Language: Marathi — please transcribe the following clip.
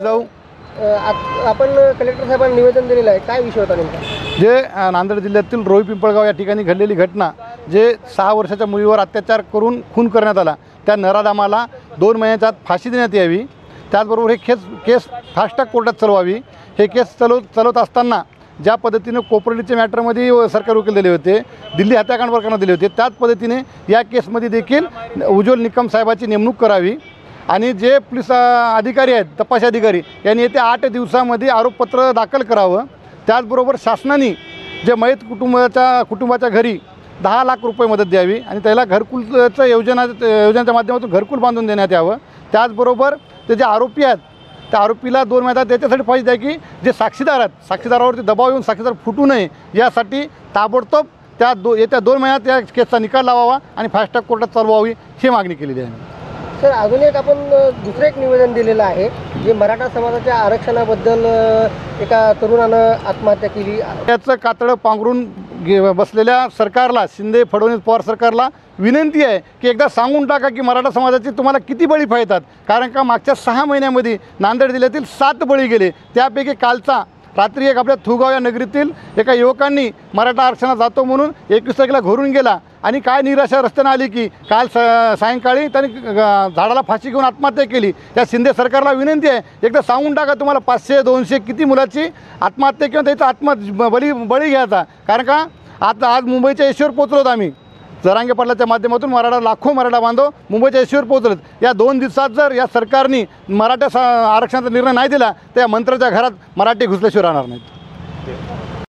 जाऊ आपण कलेक्टर साहेबांना निवेदन दिलेलं आहे, काय विषय होता नेमका? जे नांदेड जिल्ह्यातील रोही पिंपळगाव या ठिकाणी घडलेली घटना, जे 6 वर्षाच्या मुलीवर अत्याचार करून खून करण्यात आला, त्या नराधामाला 2 महिन्याच्या आत फाशी देण्यात यावी। त्याचबरोबर हे केस फास्ट ट्रॅक कोर्टात चालवावी। हे केस चालवत असताना ज्या पद्धतीने कोपरलीच्या मॅटरमध्ये सरकारी वकील दिले होते, दिल्ली हत्याकांड प्रकरणात दिले होते, त्याच पद्धतीने या केसमध्ये देखील उज्ज्वल निकम साहेबाची नेमणूक करावी आणि जे पोलीस अधिकारी आहेत, तपास अधिकारी, यांनी येत्या 8 दिवसामध्ये आरोपपत्र दाखल करावं। त्याचबरोबर शासनाने जे मयत कुटुंबाच्या घरी 10 लाख रुपये मदत द्यावी आणि त्याला घरकुलचं योजनेच्या माध्यमातून घरकुल बांधून देण्यात यावं। त्याचबरोबर ते जे आरोपी आहेत, त्या आरोपीला 2 महिन्यात त्याच्यासाठी फाशी द्या की जे साक्षीदार आहेत, साक्षीदारावरती दबाव येऊन साक्षीदार फुटू नये यासाठी ताबडतोब येत्या 2 महिन्यात या केसचा निकाल लावावा आणि फास्ट ट्रॅक कोर्टात चालवावी, ही मागणी केलेली आहे। सर, अजून एक आपण दुसरं एक निवेदन दिलेलं आहे, जे मराठा समाजाच्या आरक्षणाबद्दल एका तरुणानं आत्महत्या केली। याचं कातडं पांघरून बसलेल्या सरकारला, शिंदे फडणवीस पवार सरकारला विनंती आहे की एकदा सांगून टाका की मराठा समाजाचे तुम्हाला किती बळी पाहतात। कारण का मागच्या 6 महिन्यामध्ये नांदेड जिल्ह्यातील 7 बळी गेले। त्यापैकी कालचा रात्री एक आपल्या थुगाव या नगरीतील एका युवकांनी मराठा आरक्षणात जातो म्हणून 21 तारखेला घरून गेला आणि काय निराशा रस्त्यानं आली की काल सायंकाळी त्यांनी झाडाला फाशी घेऊन आत्महत्या केली। त्या शिंदे सरकारला विनंती आहे, एकदा सांगून टाका तुम्हाला 500-200 किती मुलाची आत्महत्या किंवा त्याचा बळी घ्यायचा। कारण का आज मुंबईच्या एशीवर पोचलोत आम्ही, जरांगे पाटलाच्या माध्यमातून लाखो मराठा बांधव मुंबईच्या एशीवर पोहोचलेत। या 2 दिवसात जर या सरकारने मराठा आरक्षणाचा निर्णय नाही दिला तर या मंत्र्याच्या घरात मराठी घुसल्याशिवाय राहणार नाहीत।